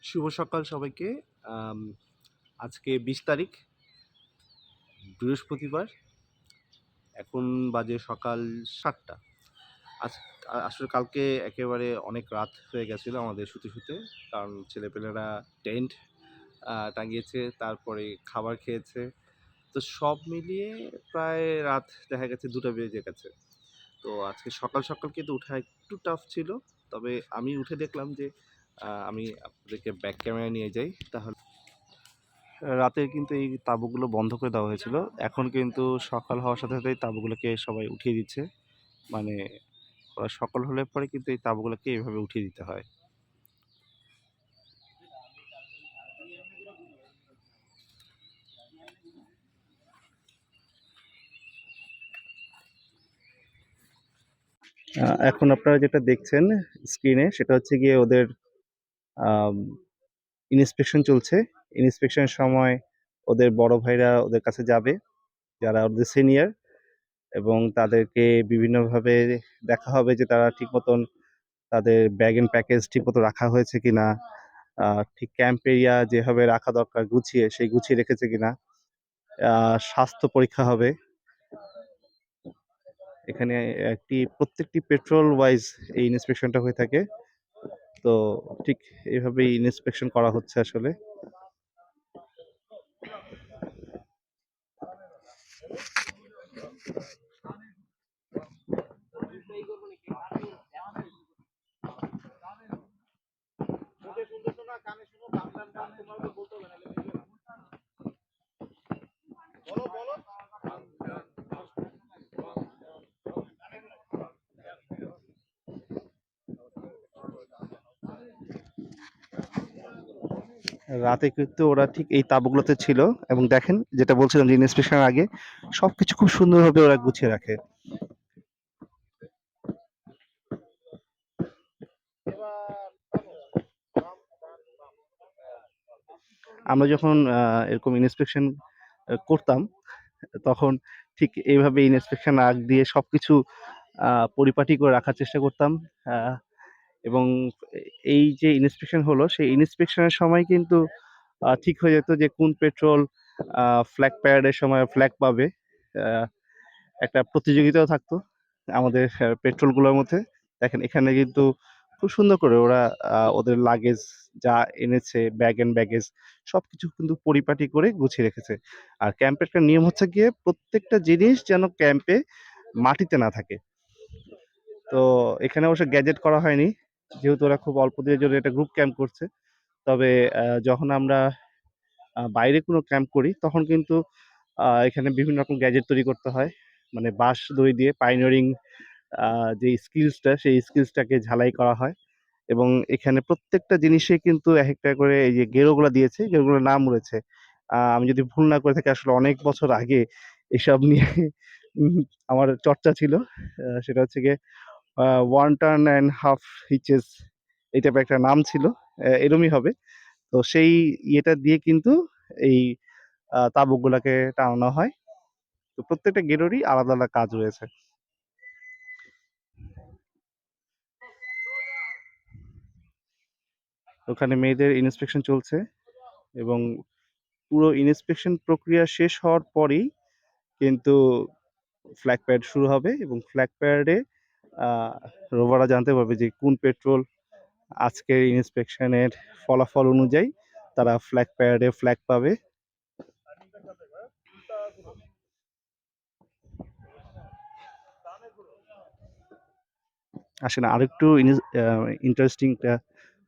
শুভ সকাল সবাইকে। আম আজকে ২০ তারিখ বৃহস্পতিবার। এখন বাজে সকাল ৭টা। আজ আসলে কালকে একেবারে অনেক রাত হয়ে গেছিলো আমাদের শুতে। কারণ ছেলেপেলেরা টেন্ট টাঙিয়েছে, তারপরে খাবার খেয়েছে। তো সব মিলিয়ে প্রায় রাত দেখা গেছে ২টা বেজে গেছে। তো আজকে সকাল কিন্তু উঠা একটু টাফ ছিল। তবে আমি উঠে দেখলাম যে আমি আপনাদেরকে ব্যাক ক্যামেরা নিয়ে যাই। তাহলে রাতে কিন্তু এই তাঁবুগুলো বন্ধ করে দেওয়া হয়েছিল। এখন কিন্তু সকাল হওয়ার সাথে তাঁবুগুলোকে সবাই উঠিয়ে দিচ্ছে। মানে ওরা সকাল হলে পরে কিন্তু এই তাঁবুগুলোকে এভাবে উঠিয়ে দিতে হয়। এখন আপনারা যেটা দেখছেন স্ক্রিনে, সেটা হচ্ছে গিয়ে ওদের আম ইন্সপেকশন চলছে। ইন্সপেকশনের সময় ওদের বড় ভাইরা ওদের কাছে যাবে, যারা ওদের সিনিয়র, এবং তাদেরকে বিভিন্নভাবে দেখা হবে যে তারা ঠিক মতন তাদের ব্যাগ এন্ড প্যাকেজ ঠিকমতো রাখা হয়েছে কিনা, ঠিক ক্যাম্প এরিয়া যেভাবে রাখা দরকার গুছিয়ে, সেই গুছিয়ে রেখেছে কিনা। স্বাস্থ্য পরীক্ষা হবে এখানে। প্রত্যেকটি পেট্রোল ওয়াইজ এই ইন্সপেকশনটা হয়ে থাকে। তো ঠিক এইভাবেই ইন্সপেকশন করা হচ্ছে আসলে। রাতে কিন্তু ওরা ঠিক এই তাঁবুগুলোতে ছিল, এবং দেখেন যেটা বলছিলাম যে ইন্সপেকশনের আগে সবকিছু খুব সুন্দরভাবে ওরা গুছিয়ে রাখে। আমরা যখন এরকম ইন্সপেকশন করতাম, তখন ঠিক এইভাবে ইন্সপেকশন আগ দিয়ে সবকিছু পরিপাটি করে রাখার চেষ্টা করতাম। আহ, এবং এই যে ইন্সপেকশন হলো, সেই ইন্সপেকশনের সময় কিন্তু ঠিক হয়ে যেত যে কোন পেট্রোল ফ্ল্যাগ প্যারেডের সময় ফ্ল্যাগ পাবে। আহ, একটা প্রতিযোগিতাও থাকতো আমাদের পেট্রোলগুলোর মধ্যে। দেখেন এখানে কিন্তু খুব সুন্দর করে ওরা ওদের লাগেজ যা এনেছে, ব্যাগ এন্ড ব্যাগেজ সবকিছু কিন্তু পরিপাটি করে গুছিয়ে রেখেছে। আর ক্যাম্পের একটা নিয়ম হচ্ছে গিয়ে প্রত্যেকটা জিনিস যেন ক্যাম্পে মাটিতে না থাকে। তো এখানে অবশ্য গ্যাজেট করা হয়নি, যেহেতু ওরা খুব অল্প দিনের জন্য এটা গ্রুপ ক্যাম্প করছে। তবে যখন আমরা বাইরে কোনো ক্যাম্প করি, তখন কিন্তু এখানে বিভিন্ন রকম গ্যাজেট তৈরি করতে হয়। মানে বাঁশ দড়ি দিয়ে পাইনিয়ারিং যে স্কিলসটা, সেই স্কিলসটাকে ঝালাই করা হয়। এবং এখানে প্রত্যেকটা জিনিসে কিন্তু এক একটা করে এই যে গেরোগুলা দিয়েছে, গেরোগুলোর নাম রয়েছে। আমি যদি ভুল না করে থাকি, আসলে অনেক বছর আগে এসব নিয়ে আমার চর্চা ছিল। সেটা হচ্ছে গিয়ে 'ওয়ান টার্ন অ্যান্ড হাফ হিচেস' এই টাইপের একটা নাম ছিল। এরমই হবে। তো সেই ইয়েটা দিয়ে কিন্তু এই তাঁবুগুলাকে টানানো হয়। তো প্রত্যেকটা গেরোরই আলাদা কাজ রয়েছে। ওখানে মেয়েদের ইন্সপেকশন চলছে, এবং পুরো ইন্সপেকশন প্রক্রিয়া শেষ হওয়ার পরেই কিন্তু ফ্ল্যাগ প্যারেড শুরু হবে, এবং ফ্ল্যাগ প্যারেডে রোভাররা জানতে পারবে যে কোন পেট্রোল আজকের ইন্সপেকশনের ফলাফল অনুযায়ী তারা ফ্ল্যাগ প্যারেডে ফ্ল্যাগ পাবে। আসলে আরেকটু ইন্টারেস্টিং একটা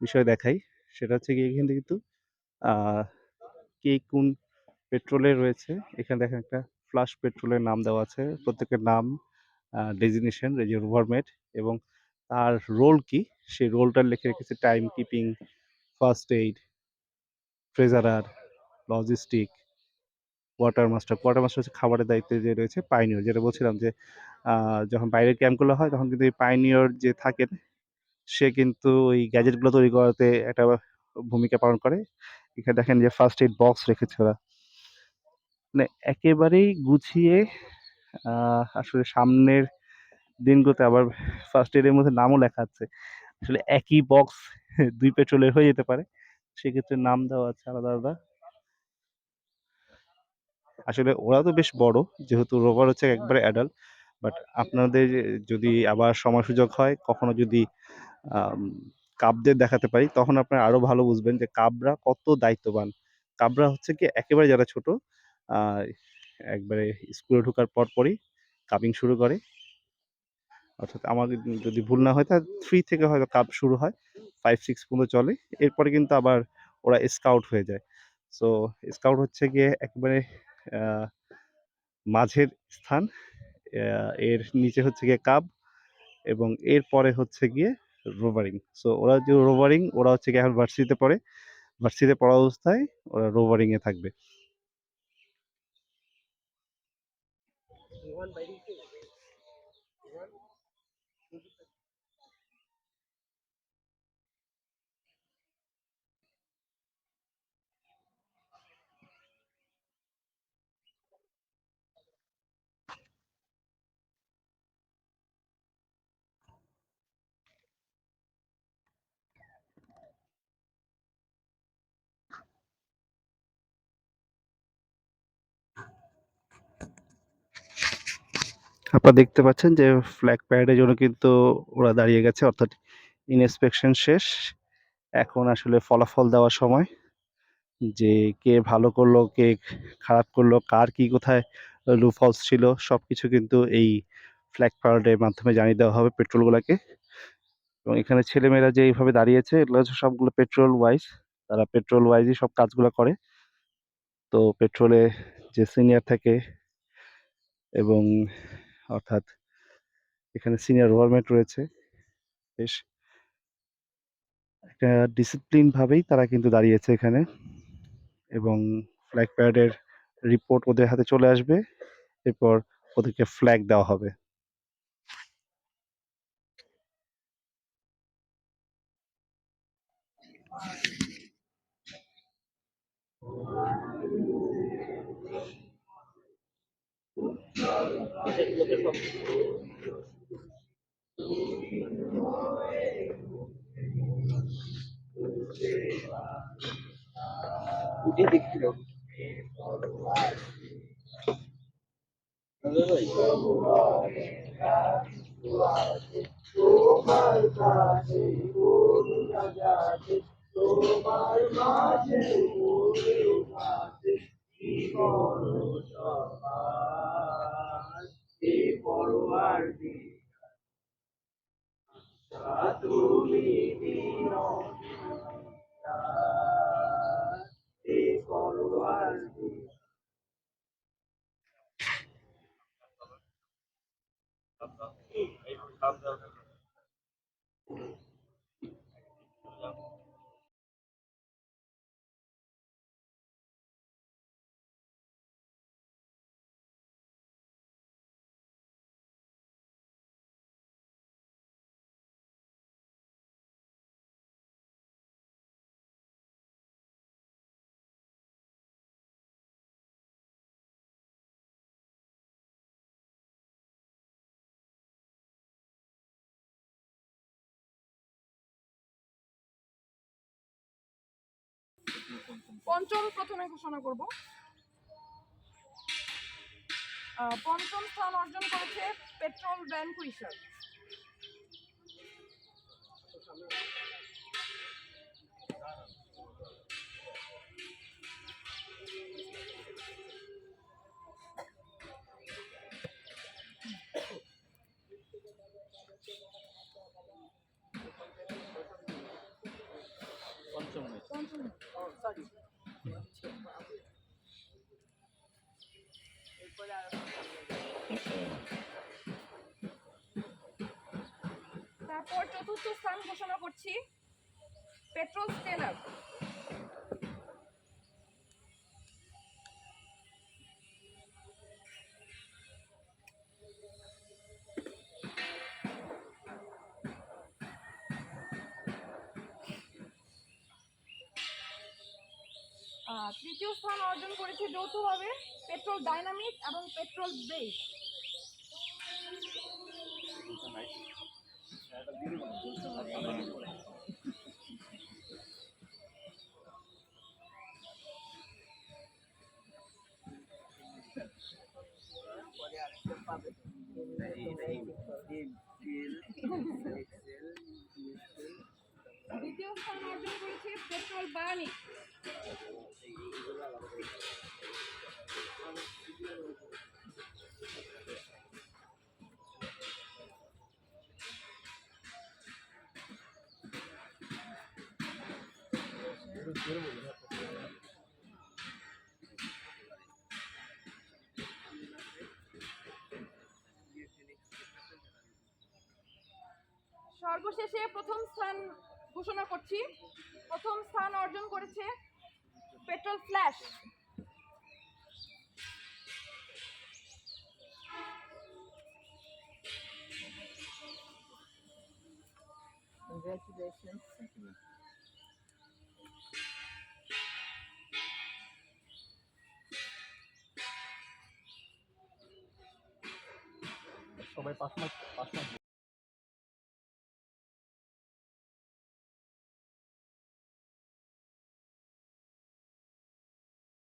বিষয় দেখাই। সেটা হচ্ছে গিয়ে এখানে কিন্তু আহ, কে কোন পেট্রোলে রয়েছে। এখানে দেখেন একটা ফ্লাশ পেট্রোলের নাম দেওয়া আছে, প্রত্যেকের নাম, ডেজিগনেশন, রিজার্ভার মেট, এবং তার রোল কি, সেই রোলটা লিখে রেখেছে: time keeping, first aid, treasurer, logistic, quarter master হচ্ছে খাবারের দায়িত্বে যে রয়েছে, পাইনিয়র যেটা বলছিলাম যে যখন বাইরের ক্যাম্পগুলো হয় তখন কিন্তু এই পাইনিয়র যে থাকেন, সে কিন্তু ওই গ্যাজেটগুলো তৈরি করাতে একটা ভূমিকা পালন করে। এখানে দেখেন যে ফার্স্ট এইড বক্স রেখেছে ওরা, মানে একেবারেই গুছিয়ে। আসলে সামনের দিনগুলোতে আবার ফার্স্ট এডের মধ্যে নামও লেখা আছে। আসলে একই বক্স দুই পেট্রোলের হয়ে যেতে পারে। সেক্ষেত্রে নাম দেওয়া আছে আলাদা আলাদা। আসলে ওরা তো বেশ বড়, যেহেতু রোভার হচ্ছে একবারে অ্যাডাল্ট। বাট আপনাদের যদি আবার সময় সুযোগ হয়, কখনো যদি আম, কাবদের দেখাতে পারি, তখন আপনারা আরো ভালো বুঝবেন যে কাবরা কত দায়িত্ববান। কাবরা হচ্ছে কি একেবারে যারা ছোট, আহ, একবারে স্কুলে ঢোকার পর পরই কাবিং শুরু করে। অর্থাৎ আমার যদি ভুল না হয় তা 3 থেকে হয়তো কাব শুরু হয়, 5-6 পর্যন্ত চলে। এরপরে কিন্তু আবার ওরা স্কাউট হয়ে যায়। সো স্কাউট হচ্ছে গিয়ে একেবারে আহ, মাঝের স্থান। এর নিচে হচ্ছে গিয়ে কাব, এবং এর পরে হচ্ছে গিয়ে রোভারিং। সো ওরা যে রোভারিং, ওরা হচ্ছে গিয়ে এখন ভার্সিটিতে পড়ে। ভার্সিটিতে পড়া অবস্থায় ওরা রোভারিং এ থাকবে। আপনারা দেখতে পাচ্ছেন যে ফ্ল্যাগ প্যারেডের জন্য কিন্তু ওরা দাঁড়িয়ে গেছে, অর্থাৎ ইন্সপেকশন শেষ। এখন আসলে ফলাফল দেওয়ার সময়, যে কে ভালো করলো, কে খারাপ করলো, কার কি কোথায় লুফলস ছিল, সবকিছু কিন্তু এই ফ্ল্যাগ প্যারেডের মাধ্যমে জানিয়ে দেওয়া হবে পেট্রোলগুলোকে। এবং এখানে ছেলেমেয়েরা যে এইভাবে দাঁড়িয়েছে, এগুলো হচ্ছে সবগুলো পেট্রোল ওয়াইজ। তারা পেট্রোল ওয়াইজই সব কাজগুলো করে। তো পেট্রোলে যে সিনিয়র থাকে, এবং অর্থাৎ এখানে সিনিয়র গভর্নমেন্ট রয়েছে, বেশ একটা ডিসিপ্লিন ভাবেই তারা কিন্তু দাঁড়িয়েছে এখানে। এবং ফ্ল্যাগ প্যারেডের রিপোর্ট ওদের হাতে চলে আসবে, এরপর ওদেরকে ফ্ল্যাগ দেওয়া হবে। পঞ্চম প্রথমে ঘোষণা করব। পঞ্চম স্থান অর্জন করেছে পেট্রোল ভ্যান কুইশার। তারপর চতুর্থ স্থান ঘোষণা করছি পেট্রোল স্টেলার। তৃতীয় স্থান অর্জন করেছে যৌথভাবে পেট্রোল ডাইনামিক এবং পেট্রোল ব্রেক। দ্বিতীয় স্থান অর্জন করেছে পেট্রোল বার্নিং। সর্বশেষে প্রথম স্থান ঘোষণা করছি। প্রথম স্থান অর্জন করেছে পেট্রোল ফ্ল্যাশ। Congratulations. সবাই 5 মার্ক